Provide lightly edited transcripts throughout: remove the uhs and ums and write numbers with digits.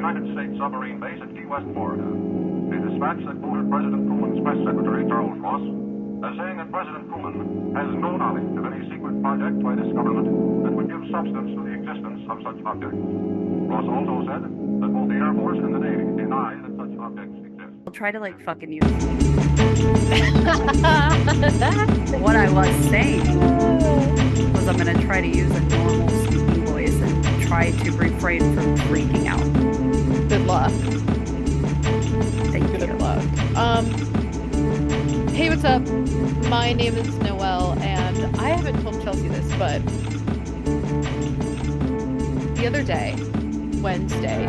United States submarine base at Key West, Florida. A dispatch that quoted President Truman's press secretary, Charles Ross, as saying that President Truman has no knowledge of any secret project by this government that would give substance to the existence of such objects. Ross also said that both the Air Force and the Navy deny that such objects exist. I'll try to like fucking use what I was saying was I'm gonna try to use a normal speaking voice and try to refrain from freaking out. Good luck. Thank you. Good luck. Hey, what's up? My name is Noelle, and I haven't told Chelsea this, but the other day, Wednesday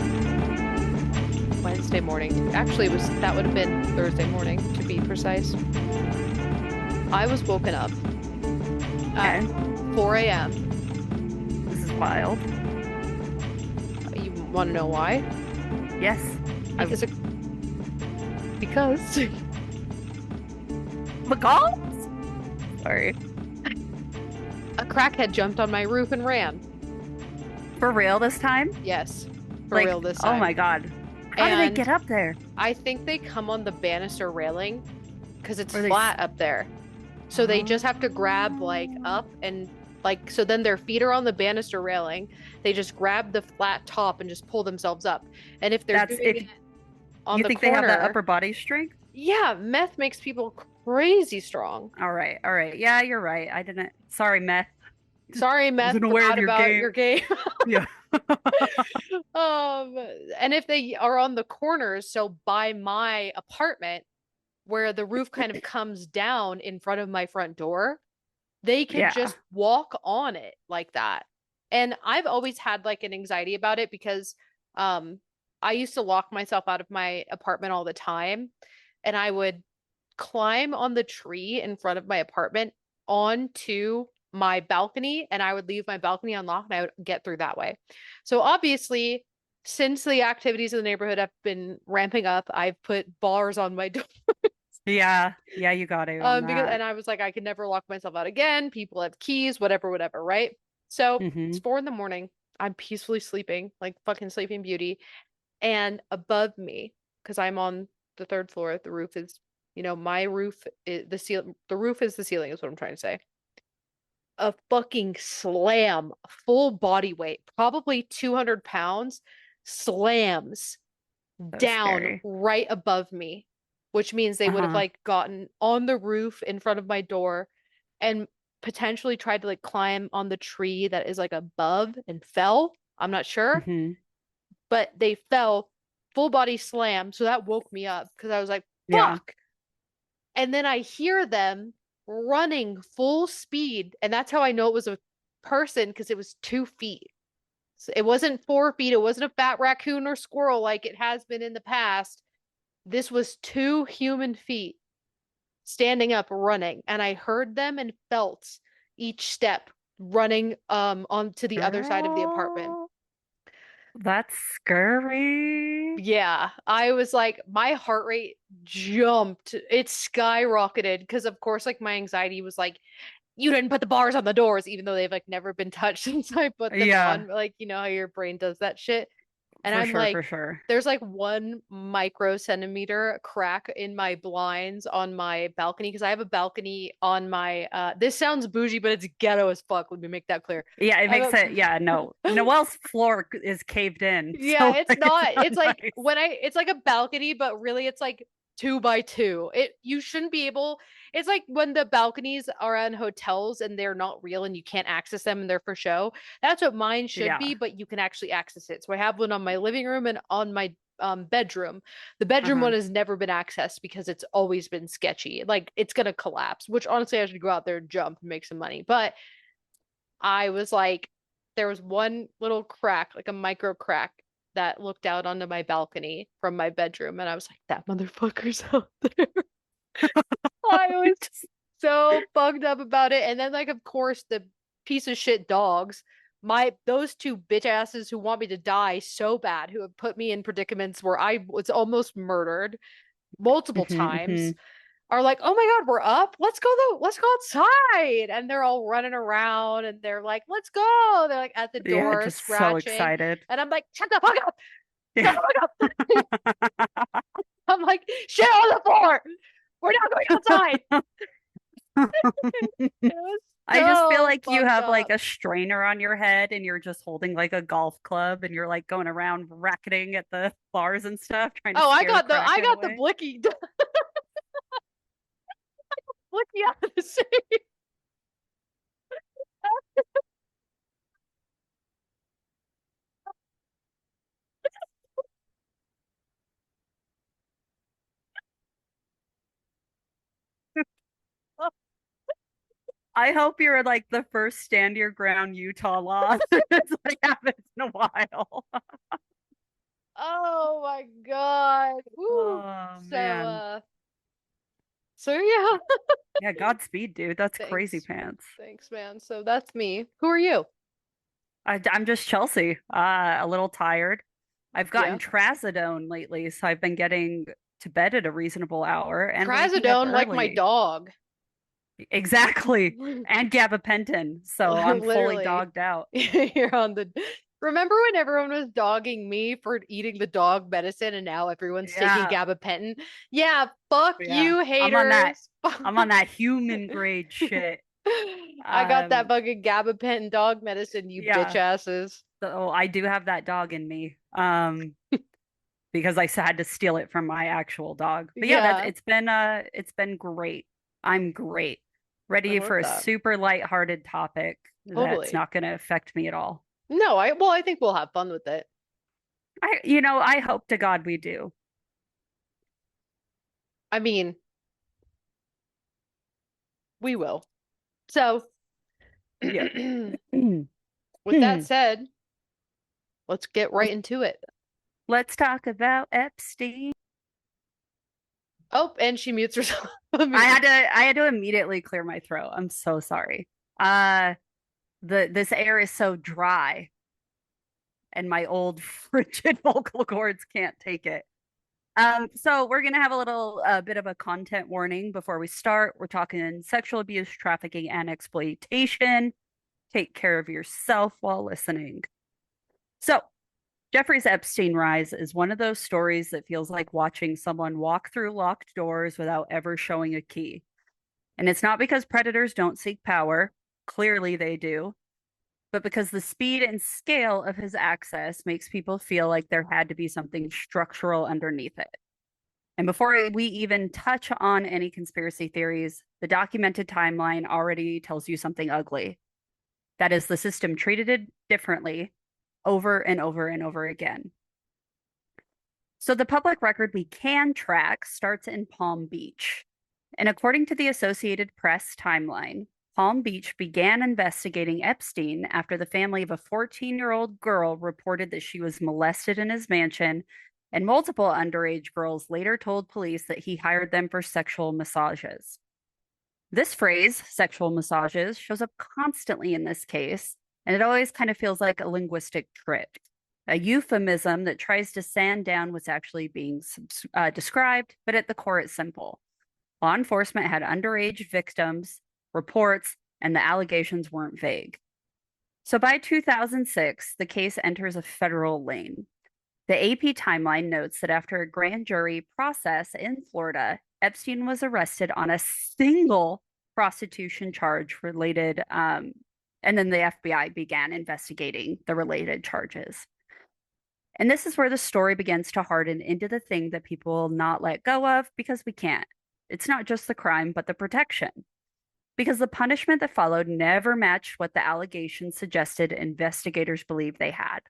morning, actually that would have been Thursday morning to be precise. I was woken up at 4 a.m. This is wild. You want to know why? Yes. Because Sorry. a crackhead jumped on my roof and ran. For real this time? Yes, for real this time. Oh my God. How do they get up there? I think they come on the banister railing because it's flat up there. So they just have to grab up and so then their feet are on the banister railing. They just grab the flat top and just pull themselves up. And if they're doing it on the corner, they have that upper body strength? Yeah, meth makes people crazy strong. All right. Yeah, you're right. I didn't. Sorry, meth. Sorry, meth. Wasn't aware of your game. Yeah. And if they are on the corners, so by my apartment, where the roof kind of comes down in front of my front door, they can just walk on it like that. And I've always had like an anxiety about it because I used to lock myself out of my apartment all the time, and I would climb on the tree in front of my apartment onto my balcony, and I would leave my balcony unlocked and I would get through that way. So obviously, since the activities in the neighborhood have been ramping up, I've put bars on my door. Yeah, you got it. And I was like, I could never lock myself out again. People have keys, whatever, right? So it's 4 a.m. I'm peacefully sleeping, like fucking Sleeping Beauty. And above me, because I'm on the 3rd floor, the roof is, my roof is the roof is the ceiling, is what I'm trying to say. A fucking slam, full body weight, probably 200 pounds, slams down right above me, which means they would have gotten on the roof in front of my door and potentially tried to climb on the tree that is above and fell. I'm not sure, but they fell, full body slam. So that woke me up because I was like, fuck. And then I hear them running full speed, and that's how I know it was a person, because it was 2 feet. So it wasn't 4 feet. It wasn't a fat raccoon or squirrel like it has been in the past. This was 2 human feet standing up running, and I heard them and felt each step running onto the other side of the apartment. That's scary. Yeah, I was like, my heart rate jumped. It skyrocketed because, of course, my anxiety was like, you didn't put the bars on the doors, even though they've never been touched since I put them on. How your brain does that shit. And for sure. There's 1 micro-centimeter crack in my blinds on my balcony, because I have a balcony on my this sounds bougie, but it's ghetto as fuck. Let me make that clear. Yeah, it makes it. Yeah, no. Noelle's floor is caved in. Yeah, so it's not. It's nice. It's like a balcony, but really it's 2 by 2. You shouldn't be able. It's like when the balconies are in hotels and they're not real and you can't access them and they're for show. That's what mine should be, but you can actually access it. So I have one on my living room and on my bedroom. The bedroom one has never been accessed because it's always been sketchy. It's gonna collapse, which honestly I should go out there and jump and make some money. But I was there was 1 little crack, a micro crack, that looked out onto my balcony from my bedroom, and I was like, that motherfucker's out there. I was so bugged up about it. And then of course, the piece of shit dogs, those 2 bitch asses who want me to die so bad, who have put me in predicaments where I was almost murdered multiple times, are like, oh my God, we're up. Let's go outside. And they're all running around and they're like, let's go. They're at the door, just scratching. so excited. And I'm like, shut the fuck up. Yeah. I'm like, shit on the floor. We're not going outside. It was I just feel so like you fucked have like up. a strainer on your head and you're just holding like a golf club and you're like going around racketing at the bars and stuff, trying to Oh, scare a I crackhead got the away. blicky blicky out of the city. I hope you're like the first stand your ground Utah law that's like happens in a while. Oh my God. Woo. Oh So man. so yeah. Yeah, Godspeed, dude. That's crazy Thanks. pants. Thanks, man. So that's me. Who are you? I'm just Chelsea. A little tired. I've gotten Yeah. trazodone lately, so I've been getting to bed at a reasonable hour and waking up Trazodone like my early. dog. Exactly. And gabapentin. So I'm fully Literally. dogged out. You're on the Remember when everyone was dogging me for eating the dog medicine and now everyone's taking Yeah. gabapentin? Yeah, fuck Yeah. you I'm on that. haters. I'm on that human grade shit. I got that Um, fucking gabapentin dog medicine, you bitch yeah. asses. So I do have that dog in me. Because I had to steal it from my actual dog. But yeah, Yeah, it's been great. I'm great. I Ready love for a that. super lighthearted topic that's Totally. not going to affect me at all. No, I think we'll have fun with it. I hope to God we do. I mean, we will. So, Yeah. with that said, let's get right into it. Let's talk about Epstein. Oh, and she mutes herself. I had to immediately clear my throat. I'm so sorry. Uh this air is so dry and my old frigid vocal cords can't take it. So we're gonna have a little bit of a content warning before we start. We're talking sexual abuse, trafficking, and exploitation. Take care of yourself while listening. So, Jeffrey's Epstein rise is one of those stories that feels like watching someone walk through locked doors without ever showing a key. And it's not because predators don't seek power, clearly they do, but because the speed and scale of his access makes people feel like there had to be something structural underneath it. And before we even touch on any conspiracy theories, the documented timeline already tells you something ugly. That is, the system treated it differently over and over and over again. So the public record we can track starts in Palm Beach. And according to the Associated Press timeline, Palm Beach began investigating Epstein after the family of a 14-year-old girl reported that she was molested in his mansion, and multiple underage girls later told police that he hired them for sexual massages. This phrase, sexual massages, shows up constantly in this case, and it always kind of feels like a linguistic trick, a euphemism that tries to sand down what's actually being described, but at the core, it's simple. Law enforcement had underage victims, reports, and the allegations weren't vague. So by 2006, the case enters a federal lane. The AP timeline notes that after a grand jury process in Florida, Epstein was arrested on a single prostitution charge related, and then the FBI began investigating the related charges. And this is where the story begins to harden into the thing that people will not let go of because we can't. It's not just the crime, but the protection. Because the punishment that followed never matched what the allegations suggested investigators believed they had.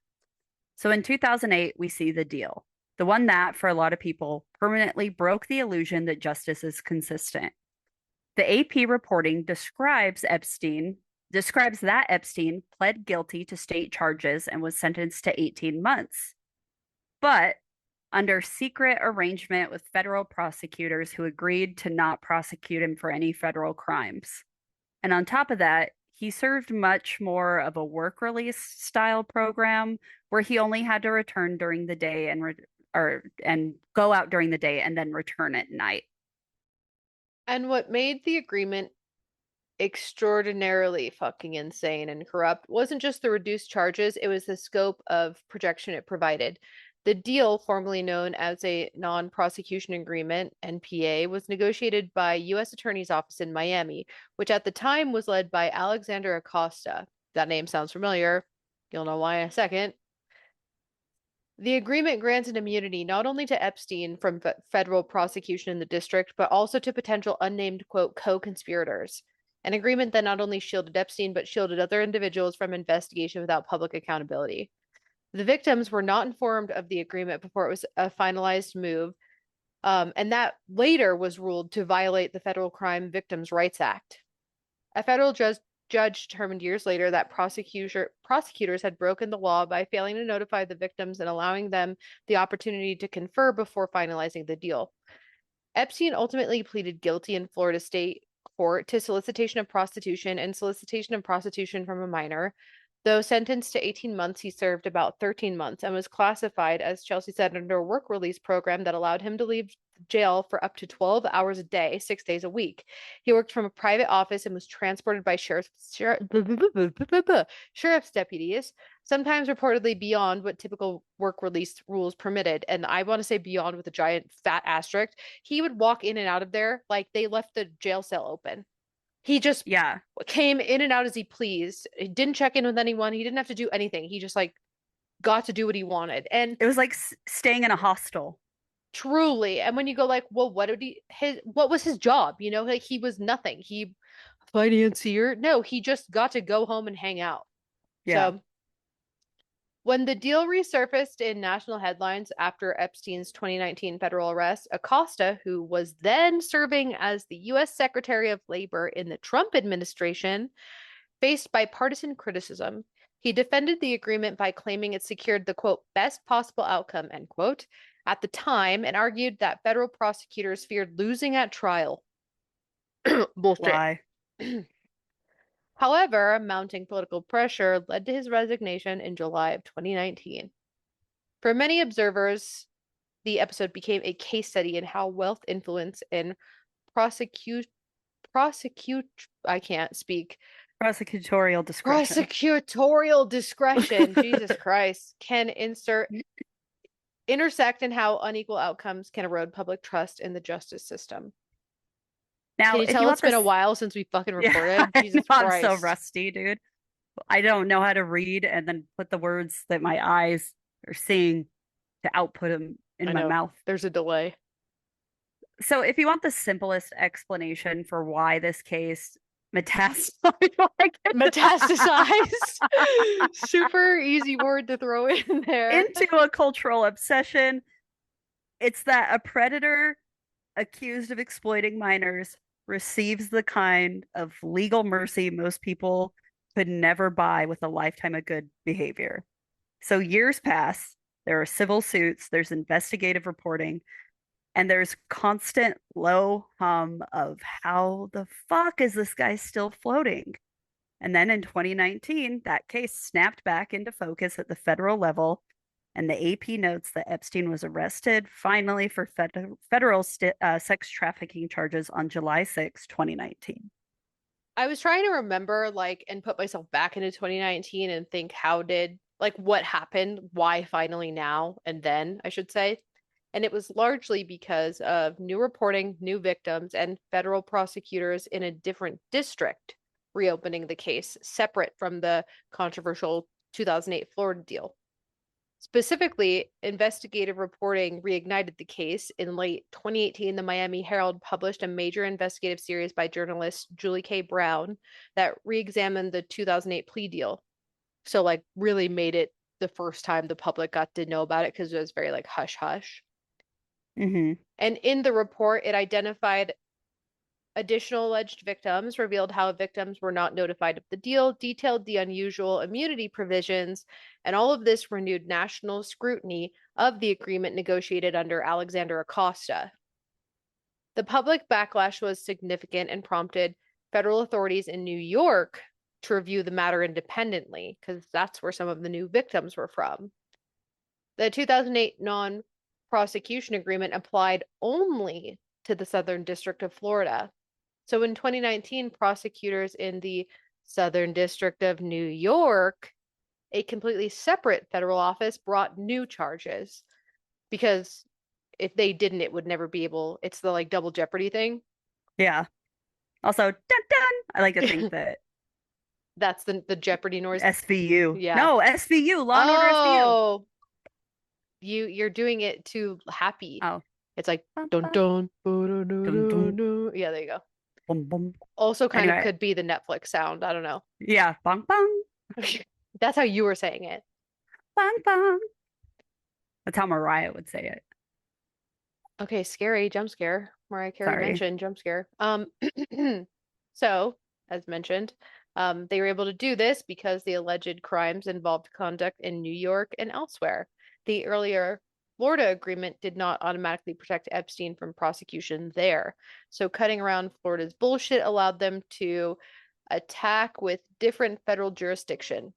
So in 2008, we see the deal, the one that, for a lot of people, permanently broke the illusion that justice is consistent. The AP reporting describes that Epstein pled guilty to state charges and was sentenced to 18 months. But under secret arrangement with federal prosecutors who agreed to not prosecute him for any federal crimes. And on top of that, he served much more of a work release style program where he only had to return during the day and go out during the day and then return at night. And what made the agreement extraordinarily fucking insane and corrupt wasn't just the reduced charges, it was the scope of protection it provided. The deal, formerly known as a non-prosecution agreement, NPA, was negotiated by U.S. Attorney's Office in Miami, which at the time was led by Alexander Acosta. That name sounds familiar. You'll know why in a second. The agreement granted immunity not only to Epstein from federal prosecution in the district, but also to potential unnamed, quote, co-conspirators. An agreement that not only shielded Epstein, but shielded other individuals from investigation without public accountability. The victims were not informed of the agreement before it was a finalized move, and that later was ruled to violate the Federal Crime Victims' Rights Act. A federal judge determined years later that prosecutors had broken the law by failing to notify the victims and allowing them the opportunity to confer before finalizing the deal. Epstein ultimately pleaded guilty in Florida State Court to solicitation of prostitution and solicitation of prostitution from a minor. Though sentenced to 18 months, he served about 13 months and was classified, as Chelsea said, under a work release program that allowed him to leave jail for up to 12 hours a day, 6 days a week. He worked from a private office and was transported by sheriff's deputies, sometimes reportedly beyond what typical work release rules permitted. And I want to say beyond with a giant fat asterisk. He would walk in and out of there like they left the jail cell open. He just came in and out as he pleased. He didn't check in with anyone. He didn't have to do anything. He just like got to do what he wanted. And it was like staying in a hostel. Truly. And when you go like, well, what was his job? You know, like he was nothing. He financier. No, he just got to go home and hang out. Yeah. So when the deal resurfaced in national headlines after Epstein's 2019 federal arrest, Acosta, who was then serving as the U.S. Secretary of Labor in the Trump administration, faced bipartisan criticism. He defended the agreement by claiming it secured the, quote, best possible outcome, end quote, at the time, and argued that federal prosecutors feared losing at trial. Bullshit. Why? However, mounting political pressure led to his resignation in July of 2019. For many observers, the episode became a case study in how wealth, influence, and I can't speak. Prosecutorial discretion. Prosecutorial discretion, Jesus Christ, can intersect in how unequal outcomes can erode public trust in the justice system. Now, can you tell it's been a while since we fucking recorded? Yeah, Jesus Christ. I'm so rusty, dude. I don't know how to read and then put the words that my eyes are seeing to output them in my mouth. There's a delay. So if you want the simplest explanation for why this case metastasized. Super easy word to throw in there. Into a cultural obsession. It's that a predator accused of exploiting minors receives the kind of legal mercy most people could never buy with a lifetime of good behavior. So years pass, there are civil suits, there's investigative reporting, and there's constant low hum of how the fuck is this guy still floating? And then in 2019, that case snapped back into focus at the federal level, and the AP notes that Epstein was arrested finally for federal sex trafficking charges on July 6, 2019. I was trying to remember, and put myself back into 2019 and think what happened, why finally now, and then, I should say. And it was largely because of new reporting, new victims, and federal prosecutors in a different district reopening the case, separate from the controversial 2008 Florida deal. Specifically, investigative reporting reignited the case. In late 2018, the Miami Herald published a major investigative series by journalist Julie K. Brown that re-examined the 2008 plea deal. So, really made it the first time the public got to know about it because it was very, hush-hush. Mm-hmm. And in the report, it identified additional alleged victims, revealed how victims were not notified of the deal, detailed the unusual immunity provisions, and all of this renewed national scrutiny of the agreement negotiated under Alexander Acosta. The public backlash was significant and prompted federal authorities in New York to review the matter independently, because that's where some of the new victims were from. The 2008 non-prosecution agreement applied only to the Southern District of Florida. So in 2019, prosecutors in the Southern District of New York, a completely separate federal office, brought new charges. because if they didn't, it would never be able. It's the like double jeopardy thing. Yeah. Also, dun dun. I like to think that That's the jeopardy noise. SVU. Yeah. No, SVU, Law and Order SVU. Oh, you're doing it too happy. Oh. It's like Bum, dun bum, dun. dun, dun, Yeah, there you go. bum, bum. Also kind of Anyway, could be the Netflix sound. I don't know. yeah, bong bong, That's how you were saying it. bong bong. That's how Mariah would say it. Okay, scary jump scare. Mariah Carey Sorry. mentioned jump scare. So as mentioned, they were able to do this because the alleged crimes involved conduct in New York and elsewhere. The earlier Florida agreement did not automatically protect Epstein from prosecution there. So cutting around Florida's bullshit allowed them to attack with different federal jurisdiction.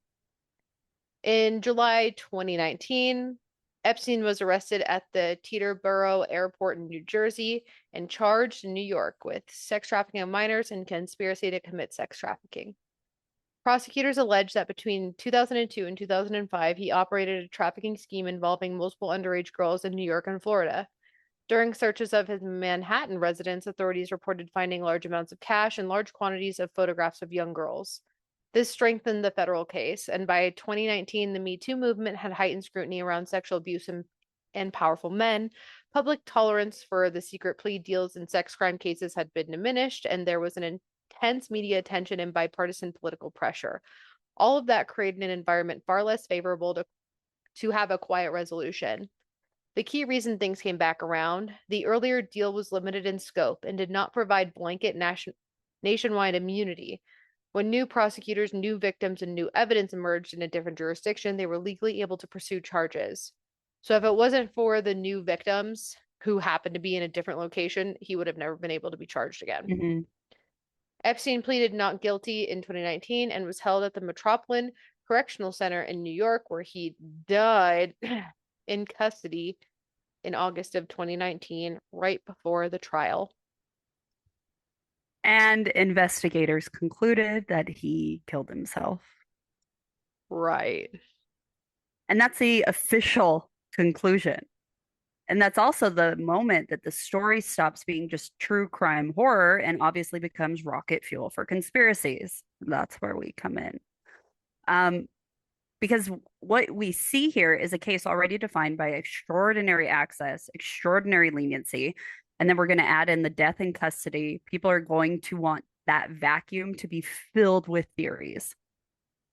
In July 2019, Epstein was arrested at the Teterboro Airport in New Jersey and charged in New York with sex trafficking of minors and conspiracy to commit sex trafficking. Prosecutors allege that between 2002 and 2005, he operated a trafficking scheme involving multiple underage girls in New York and Florida. During searches of his Manhattan residence, authorities reported finding large amounts of cash and large quantities of photographs of young girls. This strengthened the federal case, and by 2019, the Me Too movement had heightened scrutiny around sexual abuse and powerful men. Public tolerance for the secret plea deals in sex crime cases had been diminished, and there was an intense media attention and bipartisan political pressure. All of that created an environment far less favorable to have a quiet resolution. The key reason things came back around, the earlier deal was limited in scope and did not provide blanket nationwide immunity. When new prosecutors, new victims, and new evidence emerged in a different jurisdiction, they were legally able to pursue charges. So if it wasn't for the new victims who happened to be in a different location, he would have never been able to be charged again. Mm-hmm. Epstein pleaded not guilty in 2019 and was held at the Metropolitan Correctional Center in New York, where he died in custody in August of 2019, right before the trial. And investigators concluded that he killed himself. Right. And that's the official conclusion. And that's also the moment that the story stops being just true crime horror and obviously becomes rocket fuel for conspiracies. That's where we come in. Because what we see here is a case already defined by extraordinary access, extraordinary leniency, and then we're going to add in the death in custody. People are going to want that vacuum to be filled with theories.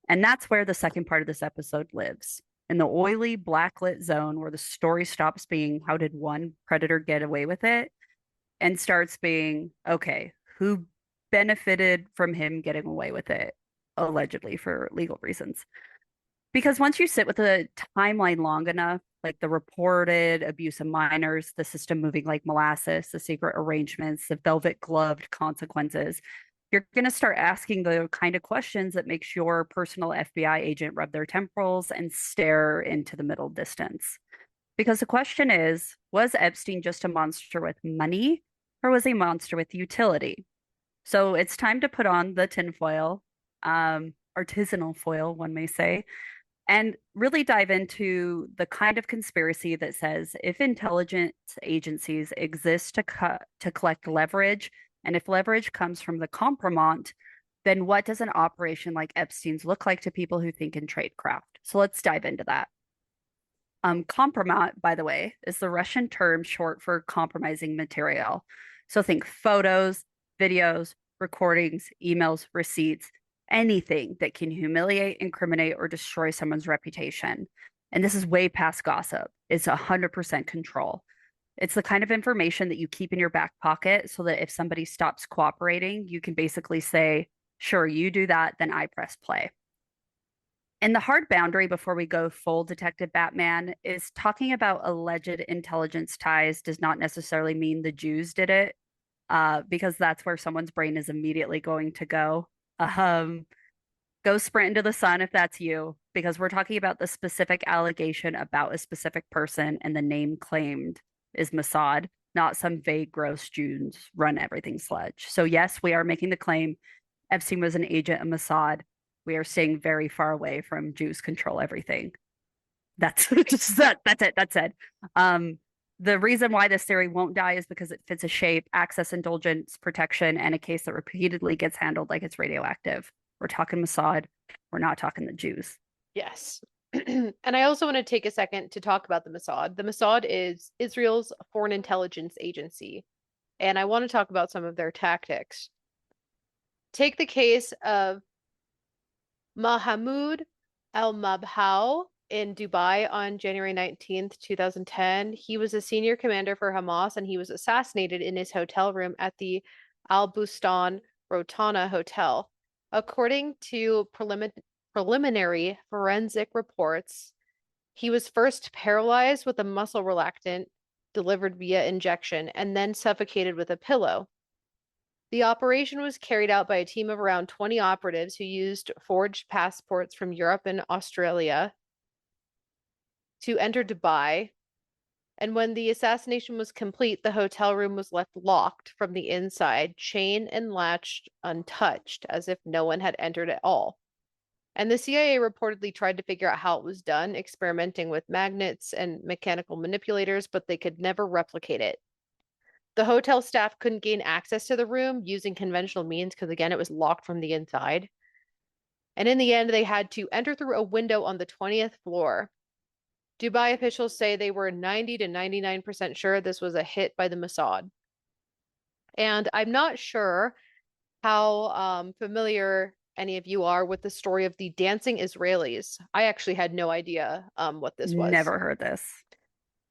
And that's where the second part of this episode lives, in the oily, blacklit zone where the story stops being, how did one predator get away with it? And starts being, okay, who benefited from him getting away with it, allegedly for legal reasons? Because once you sit with the timeline long enough, like the reported abuse of minors, the system moving like molasses, the secret arrangements, the velvet gloved consequences, you're going to start asking the kind of questions that makes your personal FBI agent rub their temporals and stare into the middle distance. Because the question is, was Epstein just a monster with money, or was he a monster with utility? So it's time to put on the tinfoil, artisanal foil, one may say, and really dive into the kind of conspiracy that says if intelligence agencies exist to collect leverage, and if leverage comes from the compromat, then what does an operation like Epstein's look like to people who think in tradecraft? So let's dive into that. Compromat, by the way, is the Russian term short for compromising material. So think photos, videos, recordings, emails, receipts, anything that can humiliate, incriminate, or destroy someone's reputation. And this is way past gossip. It's 100% control. It's the kind of information that you keep in your back pocket so that if somebody stops cooperating, you can basically say, sure, you do that, then I press play. And the hard boundary before we go full Detective Batman is talking about alleged intelligence ties does not necessarily mean the Jews did it, because that's where someone's brain is immediately going to go. Go sprint into the sun if that's you, because we're talking about the specific allegation about a specific person, and the name claimed is Mossad, not some vague, gross Jews run everything sludge. So yes, we are making the claim Epstein was an agent of Mossad. We are staying very far away from Jews control everything. That's just that. That's it. That's it. Um, the reason why this theory won't die is because it fits a shape, access, indulgence, protection, and a case that repeatedly gets handled like it's radioactive. We're talking Mossad. We're not talking the Jews. Yes. And I also want to take a second to talk about the Mossad. The Mossad is Israel's foreign intelligence agency, and I want to talk about some of their tactics. Take the case of Mahmoud al-Mabhouh in Dubai on January 19th, 2010. He was a senior commander for Hamas and he was assassinated in his hotel room at the Al Bustan Rotana Hotel. According to preliminary forensic reports, he was first paralyzed with a muscle relaxant delivered via injection and then suffocated with a pillow. The operation was carried out by a team of around 20 operatives who used forged passports from Europe and Australia to enter Dubai. And when the assassination was complete, the hotel room was left locked from the inside, chained and latched untouched, as if no one had entered at all. And the CIA reportedly tried to figure out how it was done, experimenting with magnets and mechanical manipulators, but they could never replicate it. The hotel staff couldn't gain access to the room using conventional means because, again, it was locked from the inside. And in the end, they had to enter through a window on the 20th floor. Dubai officials say they were 90 to 99% sure this was a hit by the Mossad. And I'm not sure how familiar any of you are with the story of the dancing Israelis. I actually had no idea what this was. Never heard this.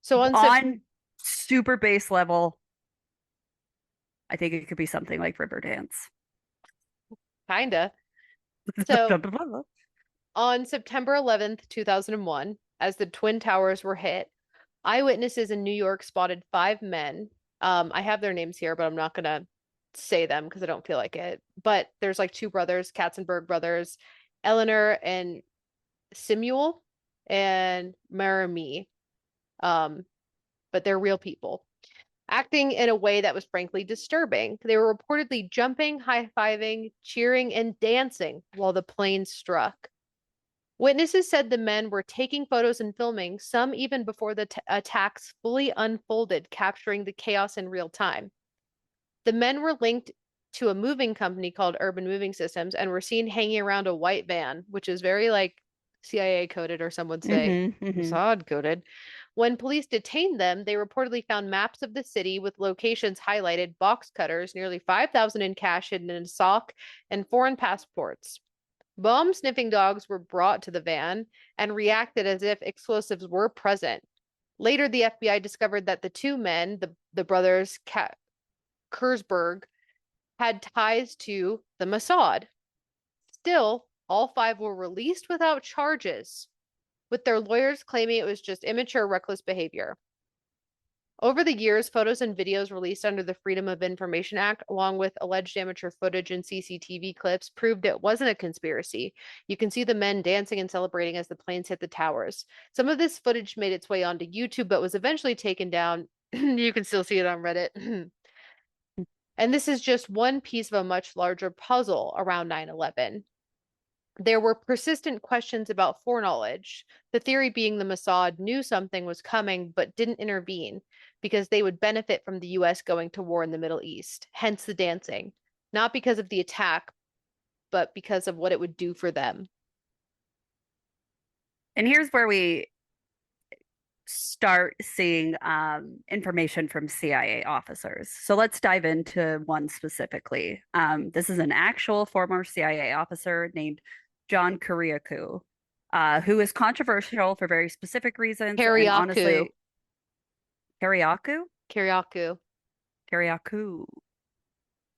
So on super base level, I think it could be something like Riverdance. Kinda. So on September 11th, 2001, as the Twin Towers were hit, eyewitnesses in New York spotted 5 men. I have their names here, but I'm not gonna say them because I don't feel like it. But there's like 2 brothers, Katzenberg brothers, Eleanor and Samuel and Marami. But they're real people, acting in a way that was frankly disturbing. They were reportedly jumping, high-fiving, cheering, and dancing while the plane struck. Witnesses said the men were taking photos and filming, some even before the attacks fully unfolded, capturing the chaos in real time. The men were linked to a moving company called Urban Moving Systems and were seen hanging around a white van, which is very like CIA coded, or some would say Mossad coded. When police detained them, they reportedly found maps of the city with locations highlighted, box cutters, nearly 5,000 in cash hidden in a sock, and foreign passports. Bomb sniffing dogs were brought to the van and reacted as if explosives were present. Later, the FBI discovered that the 2 men, the brothers Kurzberg, had ties to the Mossad. Still, all 5 were released without charges, with their lawyers claiming it was just immature, reckless behavior. Over the years, photos and videos released under the Freedom of Information Act, along with alleged amateur footage and CCTV clips, proved it wasn't a conspiracy. You can see the men dancing and celebrating as the planes hit the towers. Some of this footage made its way onto YouTube, but was eventually taken down. You can still see it on Reddit. And this is just one piece of a much larger puzzle around 9/11. There were persistent questions about foreknowledge, the theory being the Mossad knew something was coming but didn't intervene because they would benefit from the US going to war in the Middle East, hence the dancing, not because of the attack, but because of what it would do for them. And here's where we start seeing information from CIA officers. So let's dive into one specifically. This is an actual former CIA officer named John Kiriakou, who is controversial for very specific reasons. And honestly, Kiriakou.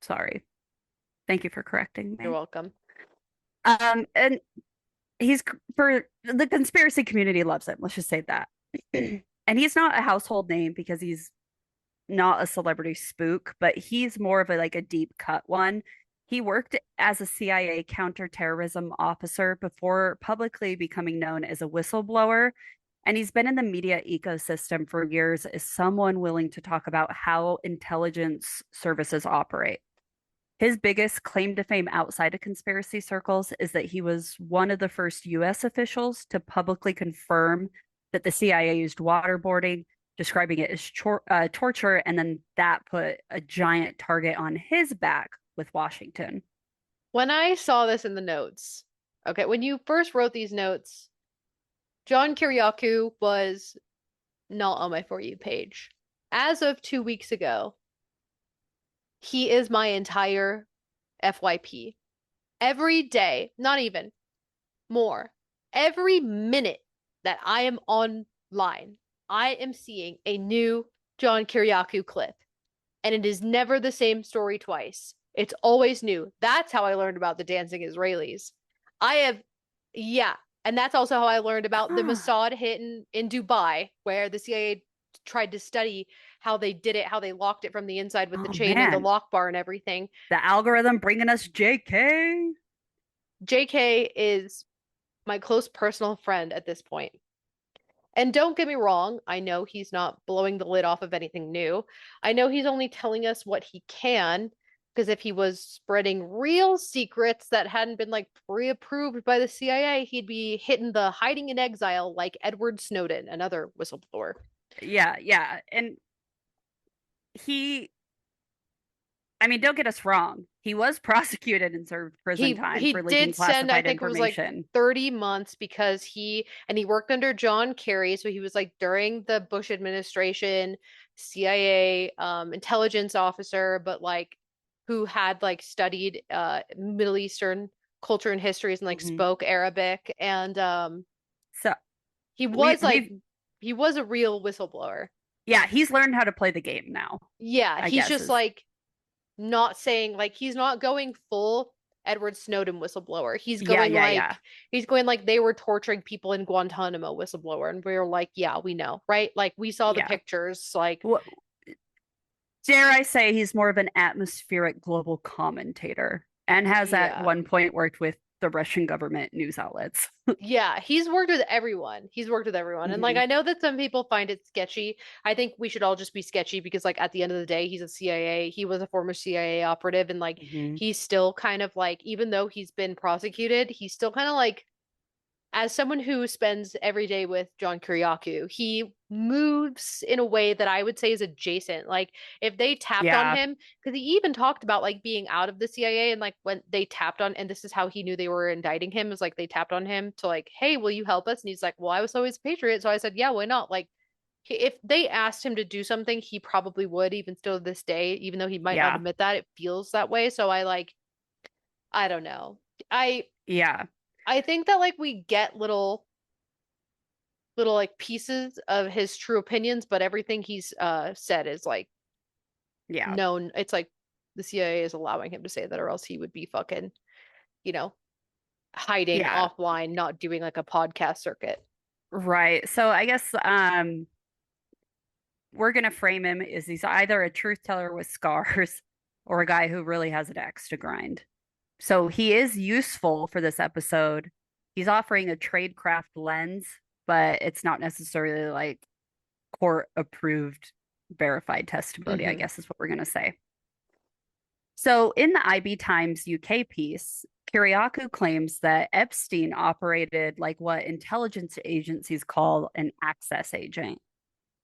Sorry. Thank you for correcting me. You're welcome. And he's, for the conspiracy community, loves him. Let's just say that. And he's not a household name because he's not a celebrity spook, but he's more of a deep cut one. He worked as a CIA counterterrorism officer before publicly becoming known as a whistleblower. And he's been in the media ecosystem for years as someone willing to talk about how intelligence services operate. His biggest claim to fame outside of conspiracy circles is that he was one of the first US officials to publicly confirm that the CIA used waterboarding, describing it as torture, and then that put a giant target on his back with Washington. When I saw this in the notes, okay, when you first wrote these notes, John Kiriakou was not on my For You page. As of 2 weeks ago, he is my entire FYP. Every day, not even more, every minute that I am online, I am seeing a new John Kiriakou clip. And it is never the same story twice. It's always new. That's how I learned about the dancing Israelis. Yeah. And that's also how I learned about the Mossad hit in Dubai, where the CIA tried to study how they did it, how they locked it from the inside with the chain and the lock bar and everything. The algorithm bringing us JK. JK is my close personal friend at this point. And don't get me wrong, I know he's not blowing the lid off of anything new. I know he's only telling us what he can, because if he was spreading real secrets that hadn't been like pre-approved by the CIA, he'd be hitting the hiding in exile like Edward Snowden, another whistleblower. Yeah. And don't get us wrong. He was prosecuted and served prison time for leaking classified I think information. It was like 30 months because he worked under John Kerry, so he was like during the Bush administration, CIA intelligence officer, but like who had like studied Middle Eastern culture and histories and like spoke Arabic, and so he was he was a real whistleblower. Yeah, he's learned how to play the game now. Yeah, he's just like not saying, like, he's not going full Edward Snowden whistleblower. He's going he's going like they were torturing people in Guantanamo whistleblower, and we were like, yeah, we know, right? Like we saw the pictures, like dare I say he's more of an atmospheric global commentator and has at one point worked with the Russian government news outlets. Yeah, he's worked with everyone. And like I know that some people find it sketchy. I think we should all just be sketchy because like at the end of the day, he was a former CIA operative, and like he's still kind of like, even though he's been prosecuted, he's still kind of like, as someone who spends every day with John Kiriakou, he moves in a way that I would say is adjacent. Like if they tapped on him, because he even talked about like being out of the CIA, and like when they tapped on, and this is how he knew they were indicting him, is like they tapped on him to like, hey, will you help us? And he's like, well, I was always a patriot, so I said, yeah, why not? Like if they asked him to do something, he probably would, even still to this day, even though he might not admit that. It feels that way. So I don't know. I think that like we get little like pieces of his true opinions, but everything he's said is like known. It's like the CIA is allowing him to say that, or else he would be fucking, hiding offline, not doing like a podcast circuit. Right. So I guess we're gonna frame him as he's either a truth teller with scars or a guy who really has an axe to grind. So he is useful for this episode. He's offering a tradecraft lens, but it's not necessarily like court approved, verified testimony, I guess is what we're going to say. So in the IB Times UK piece, Kiriakou claims that Epstein operated like what intelligence agencies call an access agent,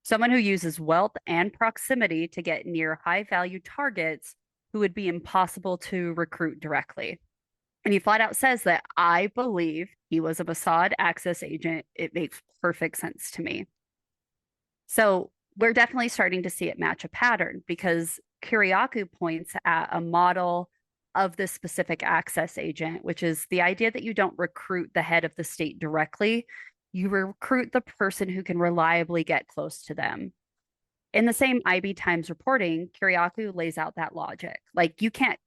someone who uses wealth and proximity to get near high value targets who would be impossible to recruit directly. And he flat out says that I believe he was a Mossad access agent. It makes perfect sense to me. So we're definitely starting to see it match a pattern, because Kiriakou points at a model of this specific access agent, which is the idea that you don't recruit the head of the state directly. You recruit the person who can reliably get close to them. In the same IB Times reporting, Kiriakou lays out that logic. Like you can't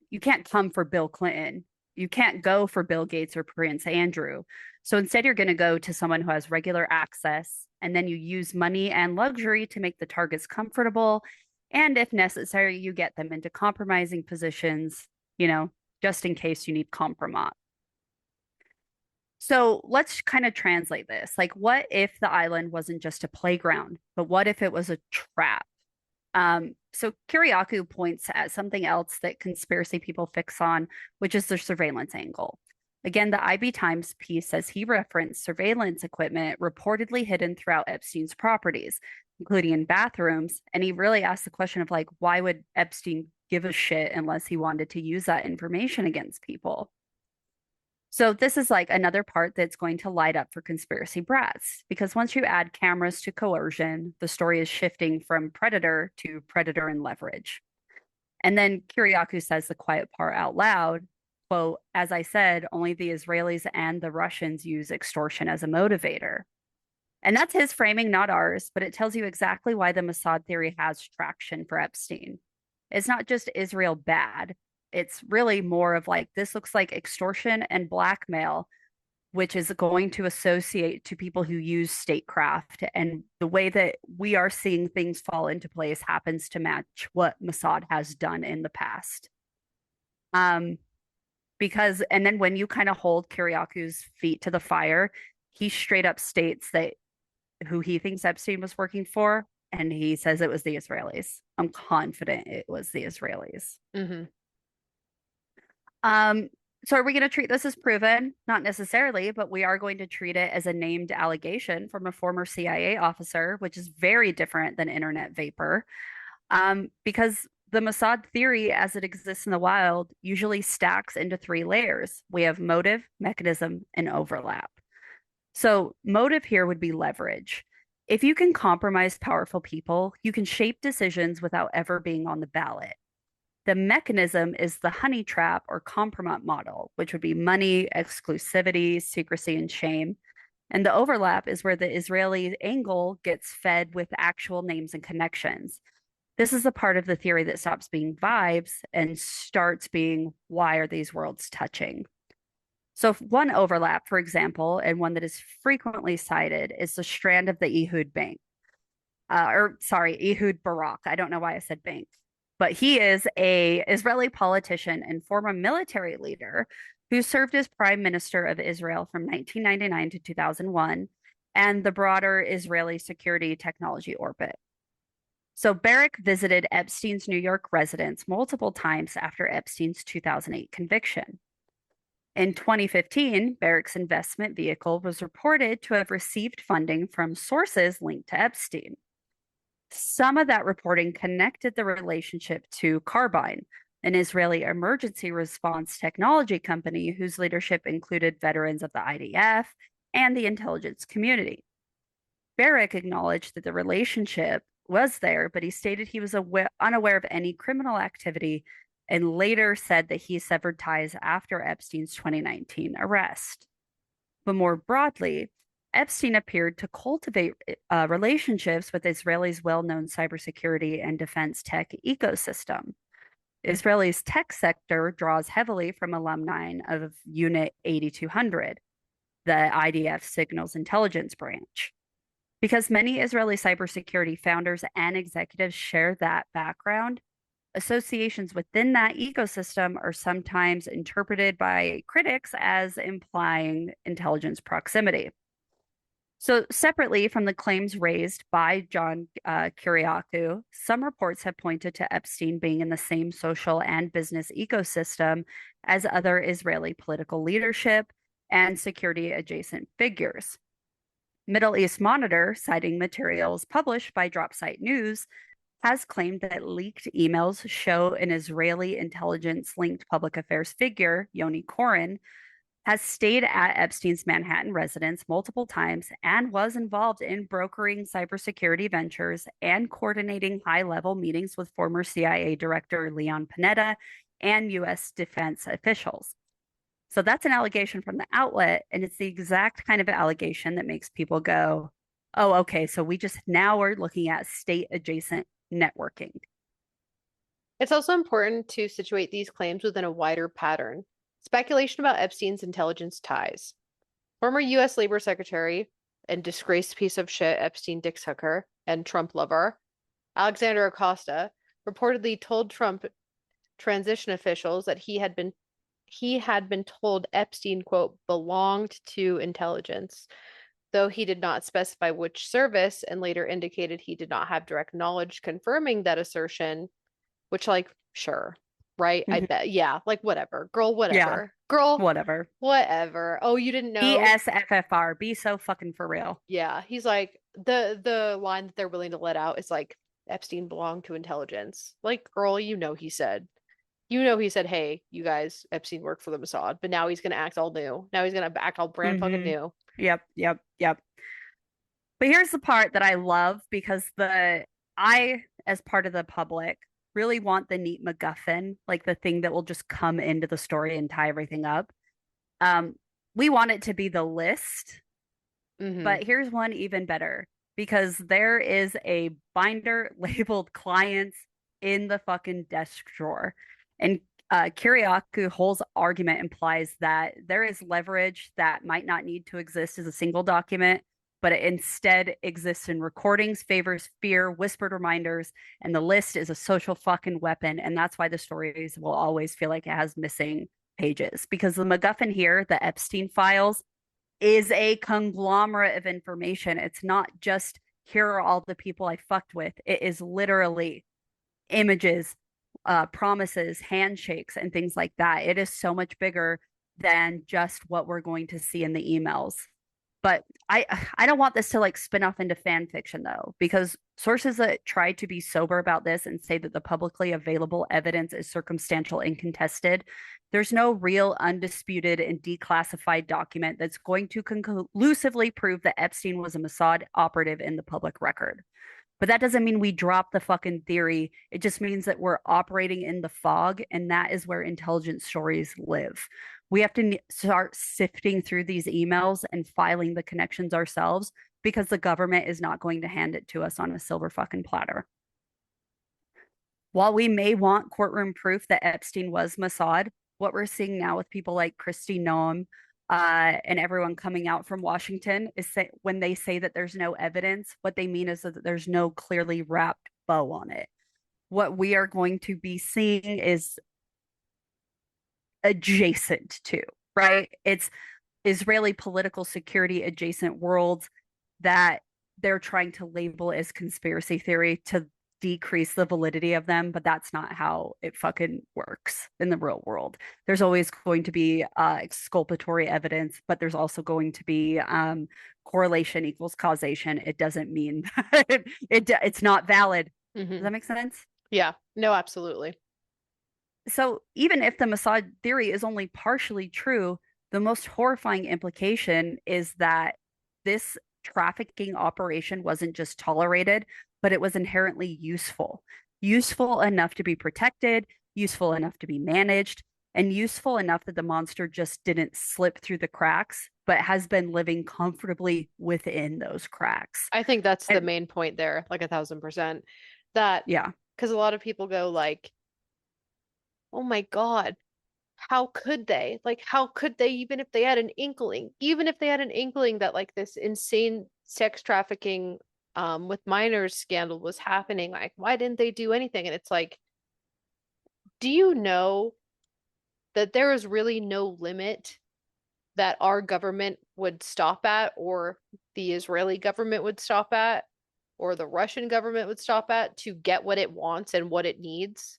come for Bill Clinton. You can't go for Bill Gates or Prince Andrew. So instead, you're going to go to someone who has regular access, and then you use money and luxury to make the targets comfortable. And if necessary, you get them into compromising positions, just in case you need compromise. So let's kind of translate this. Like, what if the island wasn't just a playground, but what if it was a trap? So Kiriakou points at something else that conspiracy people fix on, which is the surveillance angle. Again, the IB Times piece says he referenced surveillance equipment reportedly hidden throughout Epstein's properties, including in bathrooms. And he really asked the question of like, why would Epstein give a shit unless he wanted to use that information against people? So this is like another part that's going to light up for conspiracy brats, because once you add cameras to coercion, the story is shifting from predator to predator and leverage. And then Kiriakou says the quiet part out loud, quote, as I said, only the Israelis and the Russians use extortion as a motivator. And that's his framing, not ours, but it tells you exactly why the Mossad theory has traction for Epstein. It's not just Israel bad. It's really more of like, this looks like extortion and blackmail, which is going to associate to people who use statecraft. And the way that we are seeing things fall into place happens to match what Mossad has done in the past. Because, and then when you kind of hold Kiriakou's feet to the fire, he straight up states that who he thinks Epstein was working for, and he says it was the Israelis. I'm confident it was the Israelis. Mm-hmm. So are we going to treat this as proven? Not necessarily, but we are going to treat it as a named allegation from a former CIA officer, which is very different than internet vapor. Because the Mossad theory, as it exists in the wild, usually stacks into three layers. We have motive, mechanism, and overlap. So motive here would be leverage. If you can compromise powerful people, you can shape decisions without ever being on the ballot. The mechanism is the honey trap or compromise model, which would be money, exclusivity, secrecy, and shame. And the overlap is where the Israeli angle gets fed with actual names and connections. This is the part of the theory that stops being vibes and starts being, why are these worlds touching? So one overlap, for example, and one that is frequently cited, is the strand of the Ehud Bank. Ehud Barak. I don't know why I said bank. But he is a Israeli politician and former military leader who served as prime minister of Israel from 1999 to 2001 and the broader Israeli security technology orbit. So Barak visited Epstein's New York residence multiple times after Epstein's 2008 conviction. In 2015, Barak's investment vehicle was reported to have received funding from sources linked to Epstein. Some of that reporting connected the relationship to Carbine, an Israeli emergency response technology company whose leadership included veterans of the IDF and the intelligence community. Barak acknowledged that the relationship was there, but he stated he was unaware of any criminal activity and later said that he severed ties after Epstein's 2019 arrest. But more broadly, Epstein appeared to cultivate relationships with Israel's well-known cybersecurity and defense tech ecosystem. Israel's tech sector draws heavily from alumni of Unit 8200, the IDF Signals Intelligence Branch. Because many Israeli cybersecurity founders and executives share that background, associations within that ecosystem are sometimes interpreted by critics as implying intelligence proximity. So, separately from the claims raised by John Kiriakou, some reports have pointed to Epstein being in the same social and business ecosystem as other Israeli political leadership and security adjacent figures. Middle East Monitor, citing materials published by Dropsite News, has claimed that leaked emails show an Israeli intelligence-linked public affairs figure, Yoni Koren, has stayed at Epstein's Manhattan residence multiple times and was involved in brokering cybersecurity ventures and coordinating high-level meetings with former CIA Director Leon Panetta and U.S. defense officials. So that's an allegation from the outlet, and it's the exact kind of allegation that makes people go, oh, okay, so we just now are looking at state-adjacent networking. It's also important to situate these claims within a wider pattern. Speculation about Epstein's intelligence ties. Former U.S. Labor Secretary and disgraced piece of shit Epstein dick sucker and Trump lover, Alexander Acosta, reportedly told Trump transition officials that he had been told Epstein, quote, belonged to intelligence, though he did not specify which service and later indicated he did not have direct knowledge confirming that assertion, which, like, sure. right? I bet. Yeah, like whatever. Girl, Yeah, whatever. Girl, whatever. whatever. Oh, you didn't know? BSFFR. Be so fucking for real. Yeah, he's like the line that they're willing to let out is like Epstein belonged to intelligence. Like, girl, he said, hey, you guys, Epstein worked for the Mossad, but now he's gonna act all new. Now he's gonna act all brand fucking new. Yep, yep, yep. But here's the part that I love because I, as part of the public, really want the neat MacGuffin, like the thing that will just come into the story and tie everything up. Um, we want it to be the list, but here's one even better because there is a binder labeled clients in the fucking desk drawer. And Kiriaku Hull's argument implies that there is leverage that might not need to exist as a single document, but it instead exists in recordings, favors, fear, whispered reminders, and the list is a social fucking weapon. And that's why the stories will always feel like it has missing pages because the MacGuffin here, the Epstein files, is a conglomerate of information. It's not just here are all the people I fucked with. It is literally images, promises, handshakes, and things like that. It is so much bigger than just what we're going to see in the emails. But I don't want this to like spin off into fan fiction though, because sources that try to be sober about this and say that the publicly available evidence is circumstantial and contested, there's no real undisputed and declassified document that's going to conclusively prove that Epstein was a Mossad operative in the public record. But that doesn't mean we drop the fucking theory. It just means that we're operating in the fog, and that is where intelligence stories live. We have to start sifting through these emails and filing the connections ourselves because the government is not going to hand it to us on a silver fucking platter. While we may want courtroom proof that Epstein was Mossad, what we're seeing now with people like Kristi Noem and everyone coming out from Washington is when they say that there's no evidence, what they mean is that there's no clearly wrapped bow on it. What we are going to be seeing is adjacent to, right? It's Israeli political security adjacent worlds that they're trying to label as conspiracy theory to decrease the validity of them, but that's not how it fucking works in the real world. There's always going to be exculpatory evidence, but there's also going to be correlation equals causation. It doesn't mean it's not valid. Does that make sense? Yeah, no, absolutely. So even if the Mossad theory is only partially true, the most horrifying implication is that this trafficking operation wasn't just tolerated, but it was inherently useful. Useful enough to be protected, useful enough to be managed, and useful enough that the monster just didn't slip through the cracks, but has been living comfortably within those cracks. I think that's the main point there, like 1,000%. That, yeah, because a lot of people go like, oh my God, how could they? Like, how could they, even if they had an inkling, that like this insane sex trafficking with minors scandal was happening, like, why didn't they do anything? And it's like, do you know that there is really no limit that our government would stop at, or the Israeli government would stop at, or the Russian government would stop at to get what it wants and what it needs?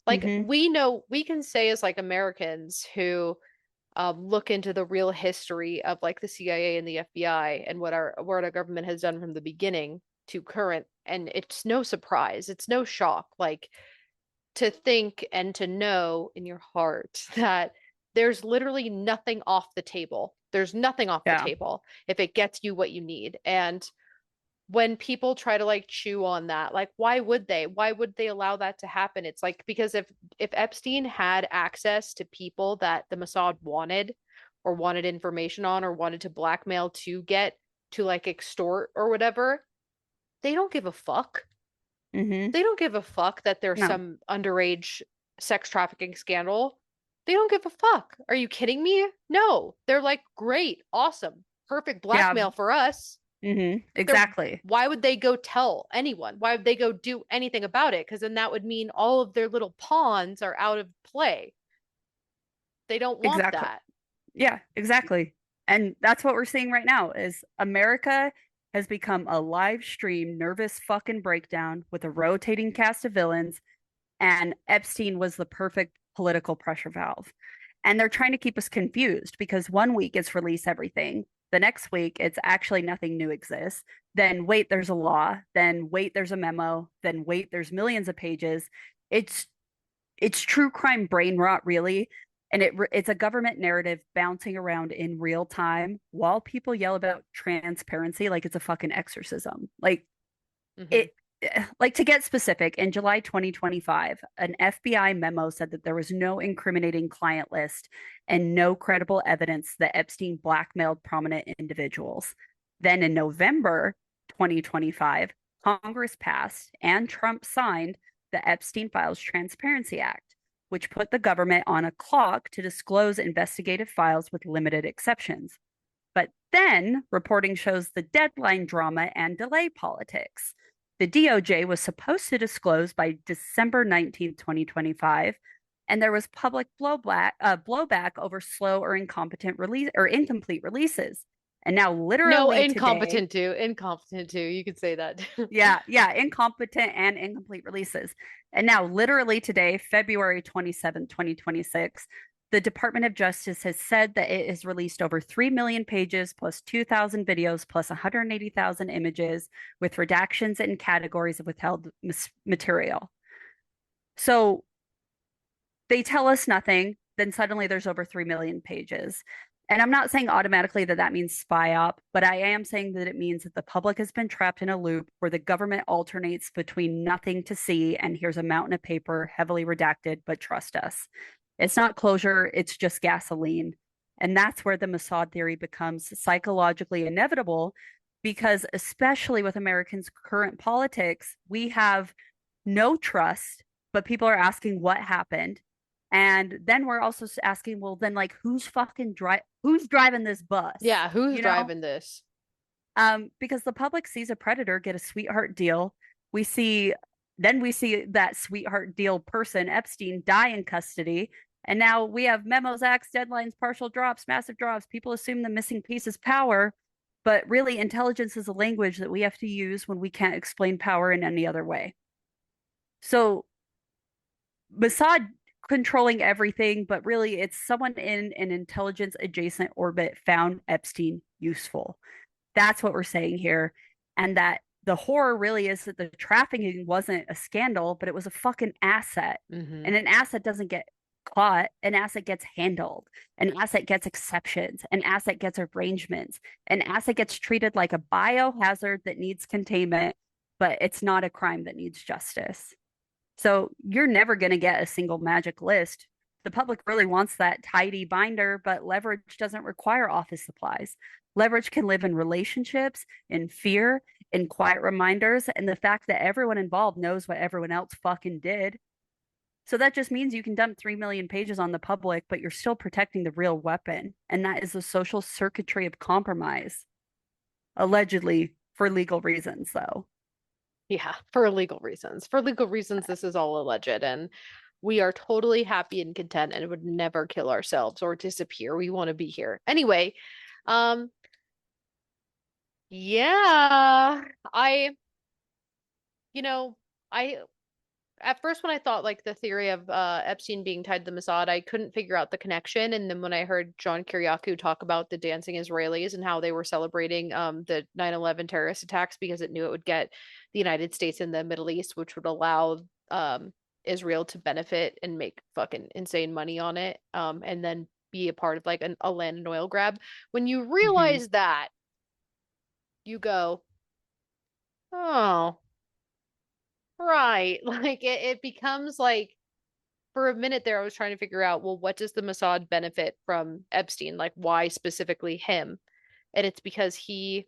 Like, we know, we can say as like Americans who look into the real history of like the CIA and the FBI and what our government has done from the beginning to current, and it's no surprise, it's no shock, like, to think and to know in your heart that there's literally nothing off the table. There's nothing off the table if it gets you what you need. And when people try to like chew on that, like, why would they allow that to happen? It's like, because if Epstein had access to people that the Mossad wanted, or wanted information on, or wanted to blackmail to get to like extort or whatever, they don't give a fuck. They don't give a fuck that there's some underage sex trafficking scandal. They don't give a fuck. Are you kidding me? No. They're like, great, awesome, perfect blackmail for us. Exactly. Why would they go tell anyone? Why would they go do anything about it? Because then that would mean all of their little pawns are out of play. They don't want that. Yeah, exactly. And that's what we're seeing right now is America has become a live stream nervous fucking breakdown with a rotating cast of villains, And Epstein was the perfect political pressure valve. And they're trying to keep us confused because one week it's release everything. The next week it's actually nothing new exists. Then wait, there's a law. Then wait, there's a memo. Then wait, there's millions of pages. It's it's true crime brain rot, really. And it's a government narrative bouncing around in real time while people yell about transparency like it's a fucking exorcism. Like Mm-hmm. it like to get specific, in July 2025, an FBI memo said that there was no incriminating client list and no credible evidence that Epstein blackmailed prominent individuals. Then in November 2025, Congress passed and Trump signed the Epstein Files Transparency Act, which put the government on a clock to disclose investigative files with limited exceptions. But then reporting shows the deadline drama and delay politics. The DOJ was supposed to disclose by December 19th, 2025, and there was public blowback over slow or incompetent release or incomplete releases. And now, No, literally today, incompetent too. Incompetent too. You could say that. yeah, incompetent and incomplete releases. And now, literally today, February 27th, 2026, the Department of Justice has said that it has released over 3 million pages plus 2,000 videos plus 180,000 images with redactions and categories of withheld material. So they tell us nothing, then suddenly there's over 3 million pages. And I'm not saying automatically that that means spy op, but I am saying that it means that the public has been trapped in a loop where the government alternates between nothing to see and here's a mountain of paper, heavily redacted, but trust us. It's not closure, it's just gasoline. And that's where the Mossad theory becomes psychologically inevitable because, especially with Americans' current politics, we have no trust, but people are asking what happened. And then we're also asking, well, then like who's driving this bus? Yeah, who's You know? driving this? Because the public sees a predator get a sweetheart deal. We see then we see that sweetheart deal person, Epstein, die in custody. And now we have memos, acts, deadlines, partial drops, massive drops. People assume the missing piece is power, but really intelligence is a language that we have to use when we can't explain power in any other way. So Mossad controlling everything, but really it's someone in an intelligence adjacent orbit found Epstein useful. That's what we're saying here. And that the horror really is that the trafficking wasn't a scandal, but it was a fucking asset. Mm-hmm. And an asset doesn't get caught, an asset gets handled, an asset gets exceptions, an asset gets arrangements, an asset gets treated like a biohazard that needs containment, but it's not a crime that needs justice. So you're never going to get a single magic list. The public really wants that tidy binder, but leverage doesn't require office supplies. Leverage can live in relationships, in fear, in quiet reminders, and the fact that everyone involved knows what everyone else fucking did. So that just means you can dump 3 million pages on the public, but you're still protecting the real weapon. And that is the social circuitry of compromise, allegedly for legal reasons, though. Yeah, for legal reasons. For legal reasons, this is all alleged, and we are totally happy and content and would never kill ourselves or disappear. We want to be here. Anyway, um, yeah, you know, I at first when I thought like the theory of Epstein being tied to the Mossad, I couldn't figure out the connection. And then when I heard John Kiriakou talk about the dancing Israelis and how they were celebrating the 9/11 terrorist attacks because it knew it would get the United States and the Middle East, which would allow Israel to benefit and make fucking insane money on it, and then be a part of like a land and oil grab. When you Mm-hmm. realize that, you go, oh, right. Like it becomes like for a minute there, I was trying to figure out, well, what does the Mossad benefit from Epstein? Like, why specifically him? And it's because he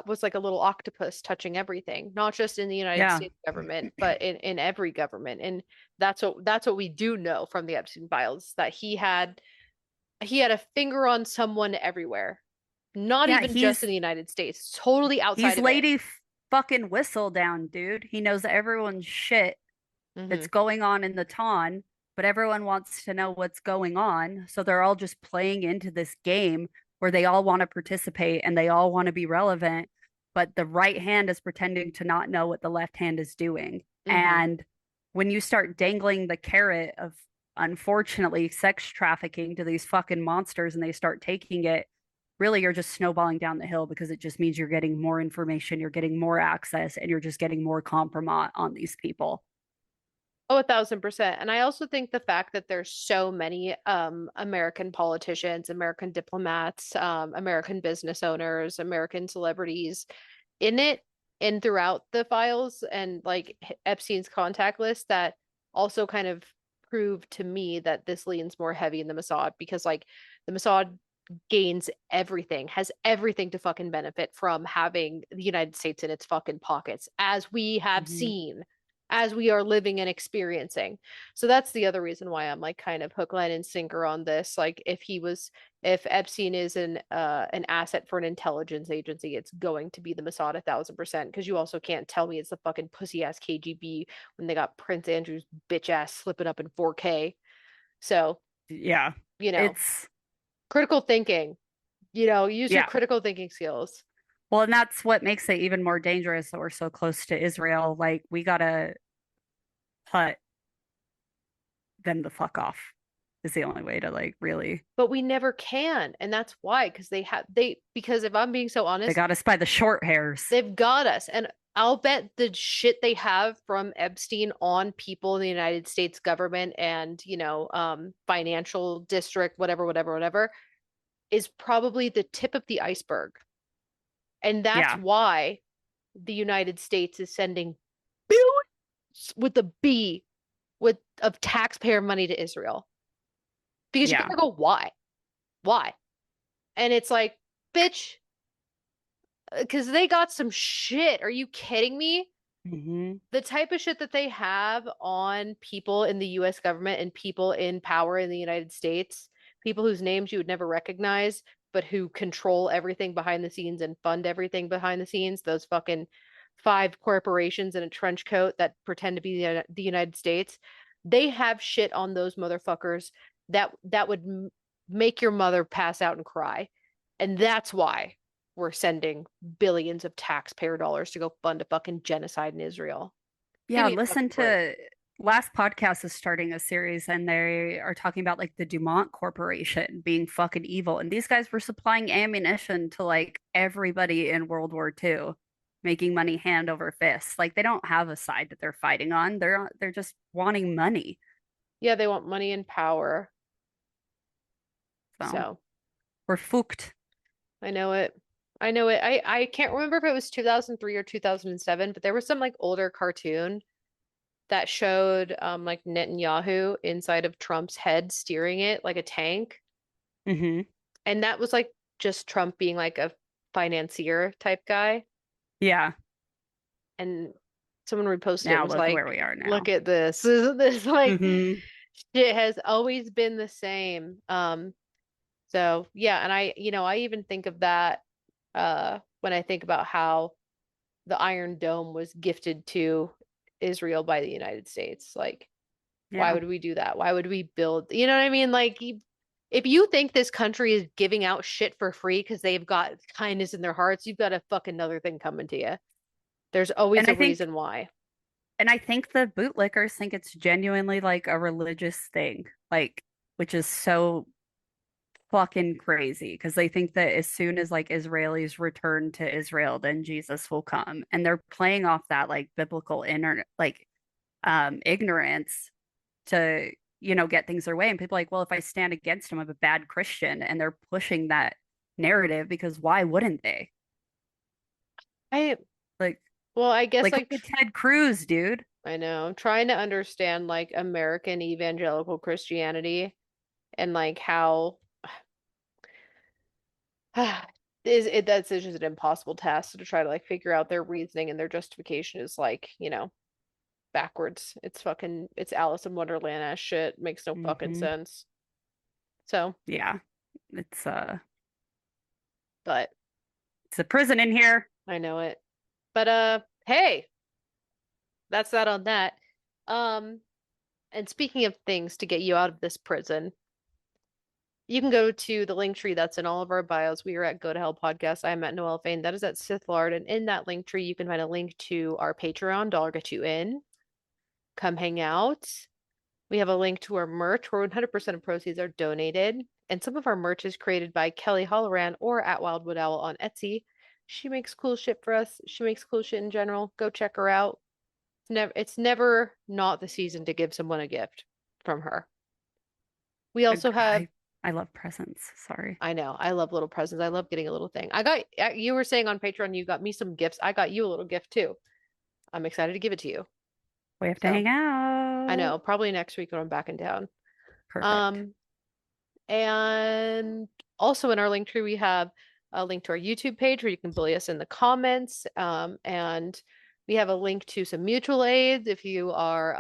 was like a little octopus touching everything, not just in the United Yeah. States government, but in every government. And that's what we do know from the Epstein files, that he had a finger on someone everywhere, not Yeah, even just in the United States, totally he's outside of it. lady fucking whistle down, dude. He knows everyone's shit that's Hmm. going on in the ton, but everyone wants to know what's going on. So they're all just playing into this game where they all want to participate and they all want to be relevant, but the right hand is pretending to not know what the left hand is doing. Hmm. And when you start dangling the carrot of, unfortunately, sex trafficking to these fucking monsters and they start taking it, really you're just snowballing down the hill because it just means you're getting more information, you're getting more access, and you're just getting more compromise on these people. Oh, 1,000%. And I also think the fact that there's so many American politicians, American diplomats, American business owners, American celebrities in it and throughout the files and like Epstein's contact list that also kind of proved to me that this leans more heavy in the Mossad because like the Mossad gains everything, has everything to fucking benefit from having the United States in its fucking pockets, as we have Mm-hmm. seen, as we are living and experiencing. So that's the other reason why I'm like kind of hook, line, and sinker on this. Like if Epstein is an asset for an intelligence agency, it's going to be the Mossad 1,000%. Because you also can't tell me it's the fucking pussy ass KGB when they got Prince Andrew's bitch ass slipping up in 4K. So, Yeah. you know, It's critical thinking, use your yeah. critical thinking skills. Well, and that's what makes it even more dangerous that we're so close to Israel. Like we gotta cut them the fuck off is the only way to like really. But we never can, and that's why, because because if I'm being so They honest, got us by the short hairs. they've got us. And I'll bet the shit they have from Epstein on people in the United States government and, financial district, whatever, whatever, whatever, is probably the tip of the iceberg. And that's Yeah. why the United States is sending billions with a B of taxpayer money to Israel. Because you Yeah. gotta go, why? Why? And it's like, bitch, because they got some shit. Are you kidding me? Mm-hmm. The type of shit that they have on people in the US government and people in power in the United States, people whose names you would never recognize, but who control everything behind the scenes and fund everything behind the scenes, those fucking five corporations in a trench coat that pretend to be the United States, they have shit on those motherfuckers that would make your mother pass out and cry. And that's why we're sending billions of taxpayer dollars to go fund a fucking genocide in Israel. Give Yeah, me a listen fucking break. to last podcast is starting a series and they are talking about like the Dumont Corporation being fucking evil. And these guys were supplying ammunition to like everybody in World War II, making money hand over fist. Like they don't have a side that they're fighting on. They're just wanting money. Yeah, they want money and power. So So we're fucked. I know it. I know it. I can't remember if it was 2003 or 2007, but there was some like older cartoon that showed like Netanyahu inside of Trump's head steering it like a tank. Hmm. And that was like just Trump being like a financier type guy. Yeah. And someone reposted it and Now was look like, where we are look now. at this. Isn't this like Hmm. shit has always been the same? So yeah, and I even think of that when I think about how the Iron Dome was gifted to Israel by the United States. Like, why Yeah. would we do that? Why would we build, you know what I mean? Like, if you think this country is giving out shit for free because they've got kindness in their hearts, you've got a fucking other thing coming to you. There's always And a I think reason why. and I think the bootlickers think it's genuinely like a religious thing, like which is so fucking crazy because they think that as soon as like Israelis return to Israel, then Jesus will come. And they're playing off that like biblical inner like ignorance to, get things their way. And people are like, well, if I stand against them, I'm a bad Christian. And they're pushing that narrative because why wouldn't they? I, Like well, I guess look at Ted Cruz, dude. I know, I'm trying to understand like American evangelical Christianity and like how that's just an impossible task to try to like figure out their reasoning and their justification is like, backwards. It's Alice in Wonderland ass shit. Makes no fucking Hmm. sense. So, Yeah. It's but it's a prison in here. I know it. But hey, that's that on that. Um, and speaking of things to get you out of this prison, you can go to the link tree that's in all of our bios. We are at Go to Hell Podcast. I'm at Noelle Fain. That is at Sith Lord. And in that link tree, you can find a link to our Patreon. Dollar get you in. come hang out. We have a link to our merch where 100% of proceeds are donated. And some of our merch is created by Kelly Holloran or at Wildwood Owl on Etsy. She makes cool shit for us. She makes cool shit in general. Go check her out. It's never not the season to give someone a gift from her. We also have I love presents. Sorry. I know. I love little presents. I love getting a little thing. I got you were saying on Patreon you got me some gifts. I got you a little gift too. I'm excited to give it to you. We have to So hang I out. know, probably next week when I'm back in town. Perfect. And also in our link tree we have a link to our YouTube page where you can bully us in the comments. And we have a link to some mutual aids if you are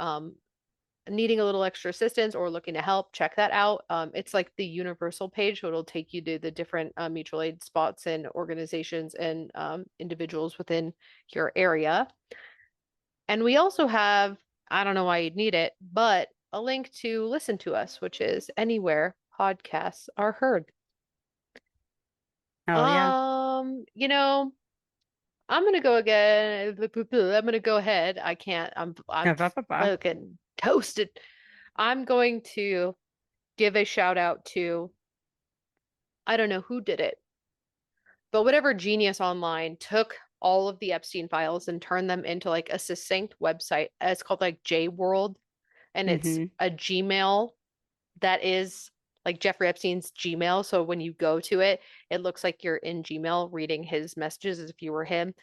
needing a little extra assistance or looking to help, check that out. It's like the universal page, so it'll take you to the different mutual aid spots and organizations and individuals within your area. And we also have, I don't know why you'd need it, but a link to listen to us, which is anywhere podcasts are heard. Oh yeah. You know, I'm gonna go again. I'm gonna go ahead. I can't. I'm Ba-ba-ba-ba. fucking toasted. I'm going to give a shout out to, I don't know who did it, but whatever genius online took all of the Epstein files and turned them into like a succinct website. It's called like J World, and it's a Gmail that is like Jeffrey Epstein's Gmail. So when you go to it, it looks like you're in Gmail reading his messages as if you were him.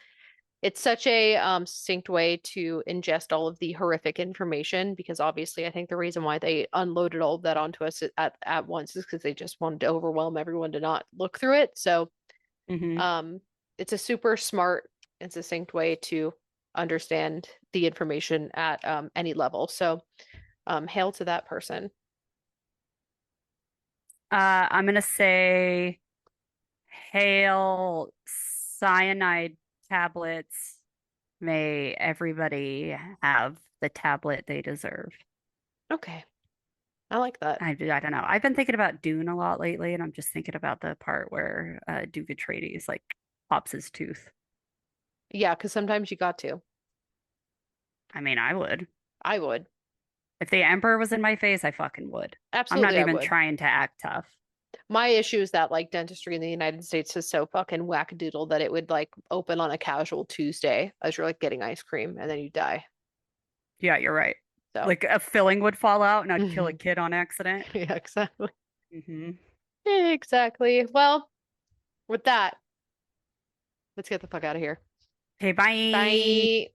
It's such a succinct way to ingest all of the horrific information because obviously I think the reason why they unloaded all of that onto us at once is because they just wanted to overwhelm everyone to not look through it. So um, it's a super smart and succinct way to understand the information at any level. So hail to that person. I'm gonna say hail cyanide tablets. May everybody have the tablet they deserve. Okay. I like that. I don't know. I've been thinking about Dune a lot lately, and I'm just thinking about the part where Duke Atreides like pops his tooth. Yeah, because sometimes you got to. I mean, I would. I would. If the Emperor was in my face, I fucking would. I'm not Absolutely, I even would. trying to act tough. My issue is that like dentistry in the United States is so fucking wackadoodle that it would like open on a casual Tuesday as you're like getting ice cream and then you die. Yeah, you're right. So, Like a filling would fall out and I'd kill a mhm. kid on accident. Yeah, exactly. Hmm. Exactly. Well, with that, let's get the fuck out of here. Okay, bye. Bye.